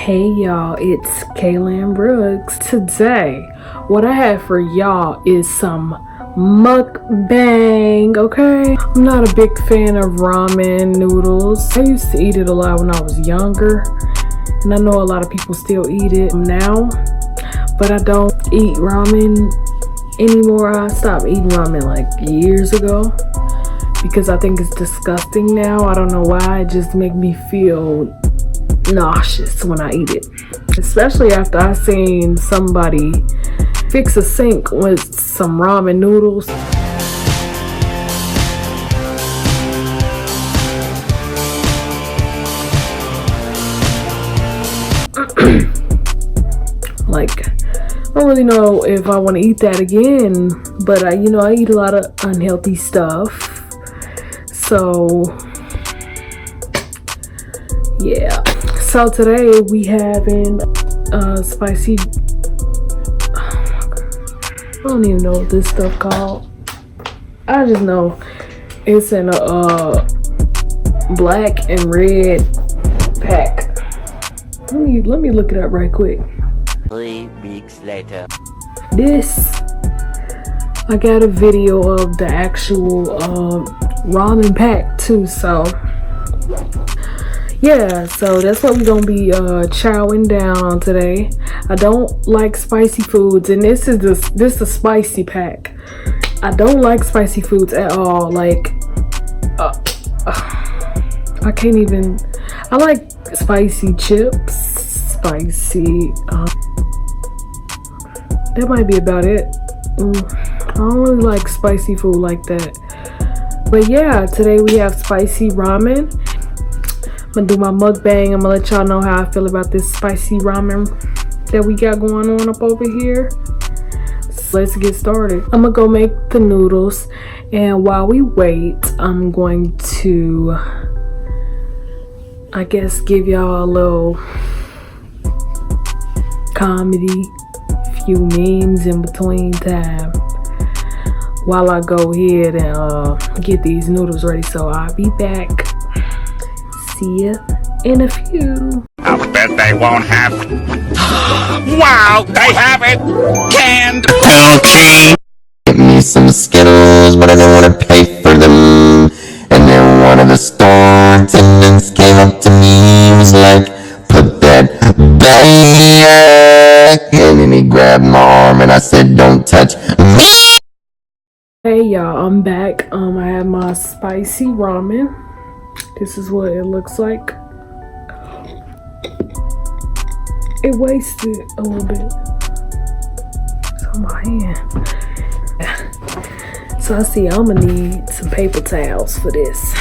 Hey y'all, it's Kaylin Brooks. Today, what I have for y'all is some mukbang, okay? I'm not a big fan of ramen noodles. I used to eat it a lot when I was younger, and I know a lot of people still eat it now, but I don't eat ramen anymore. I stopped eating ramen like years ago because I think it's disgusting now. I don't know why, it just makes me feel nauseous when I eat it, especially after I seen somebody fix a sink with some ramen noodles. Like, I don't really know if I want to eat that again, but I eat a lot of unhealthy stuff, so yeah. So today we having spicy, I don't even know what this stuff called. I just know it's in a black and red pack. Let me look it up right quick. 3 weeks later. This, I got a video of the actual ramen pack too, so yeah, so that's what we're gonna be chowing down on today. I don't like spicy foods, and this is the spicy pack. I don't like spicy foods at all. Like I can't even. I like spicy chips, spicy that might be about it. I don't really like spicy food like that, but yeah, today we have spicy ramen. I'm gonna do my mukbang. I'm gonna let y'all know how I feel about this spicy ramen that we got going on up over here. So let's get started. I'm gonna go make the noodles, and while we wait, I'm going to, I guess, give y'all a little comedy, few memes in between time while I go ahead and get these noodles ready. So I'll be back. See ya in a few. I bet they won't have. Wow, they have it! Canned! Okay. Get me some Skittles, but I don't want to pay for them. And then one of the store attendants came up to me and was like, put that back. And then he grabbed my arm and I said, don't touch me. Hey y'all, I'm back. I have my spicy ramen. This is what it looks like. It wasted a little bit. It's on my hand. So I see I'm gonna need some paper towels for this.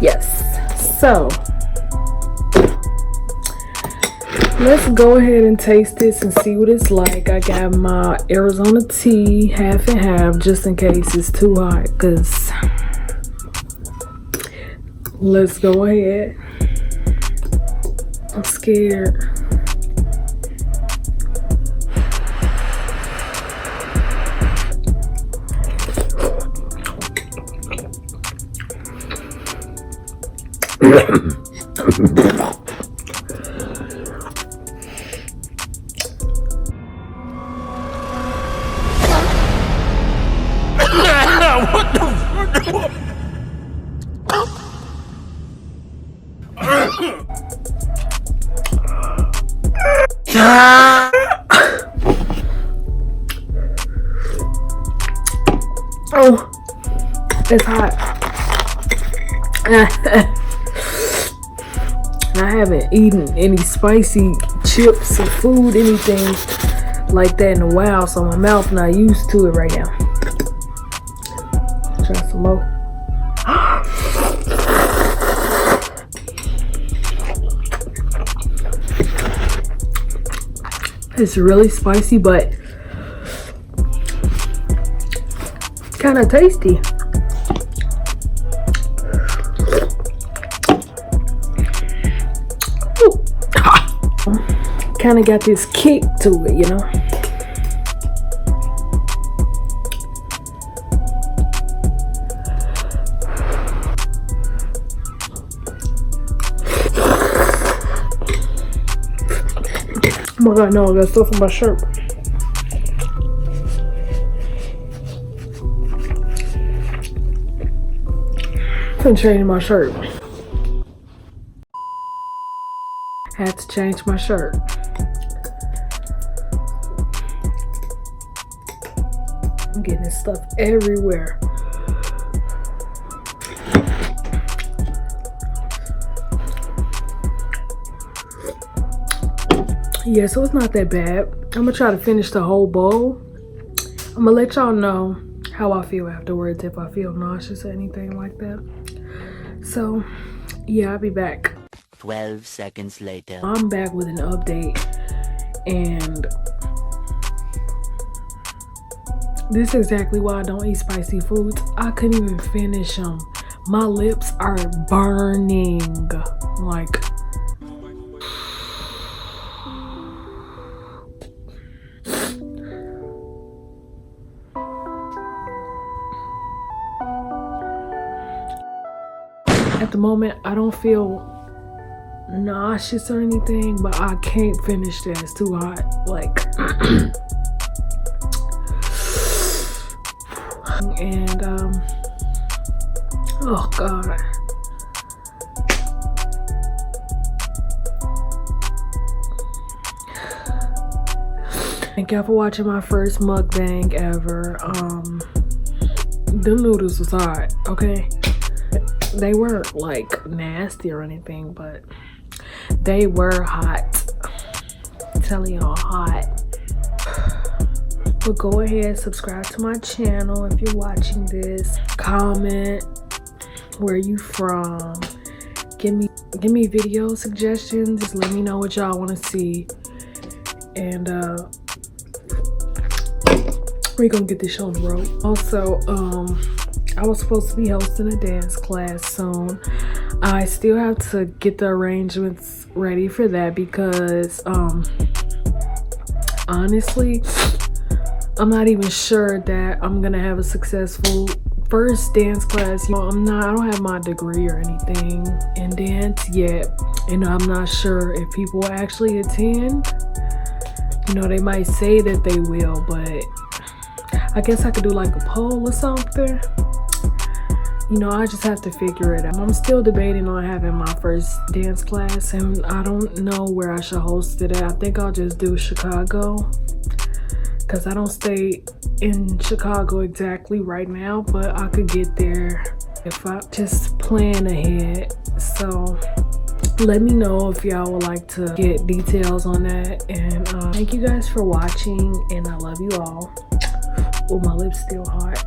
Yes. So let's go ahead and taste this and see what it's like. I got my Arizona tea, half and half, just in case it's too hot, because let's go ahead. I'm scared. What the? Oh, it's hot. I haven't eaten any spicy chips or food, anything like that in a while, so my mouth not used to it right now. Try some more. It's really spicy, but kind of tasty. Kind of got this kick to it, you know. my god, no, I got stuff on my shirt. I'm changing my shirt. Had to change my shirt. I'm getting this stuff everywhere. Yeah, so it's not that bad. I'm gonna try to finish the whole bowl. I'm gonna let y'all know how I feel afterwards, if I feel nauseous or anything like that. So, yeah, I'll be back. 12 seconds later. I'm back with an update, and this is exactly why I don't eat spicy foods. I couldn't even finish them. My lips are burning. Like, at the moment, I don't feel nauseous or anything, but I can't finish that. It's too hot. Like, and oh god. Thank y'all for watching my first mukbang ever. The noodles was hot, okay? They weren't like nasty or anything, but they were hot. I'm telling y'all, hot. But go ahead, subscribe to my channel if you're watching this. Comment where you from. Give me video suggestions. Just let me know what y'all want to see. And we're gonna get this show on the road. Also, I was supposed to be hosting a dance class soon. I still have to get the arrangements ready for that because honestly, I'm not even sure that I'm gonna have a successful first dance class. You know, I don't have my degree or anything in dance yet, and I'm not sure if people will actually attend. You know, they might say that they will, but I guess I could do like a poll or something. You know, I just have to figure it out. I'm still debating on having my first dance class, and I don't know where I should host it at. I think I'll just do Chicago, because I don't stay in Chicago exactly right now, but I could get there if I just plan ahead. So let me know if y'all would like to get details on that. And thank you guys for watching, and I love you all. Oh, my lips still hot.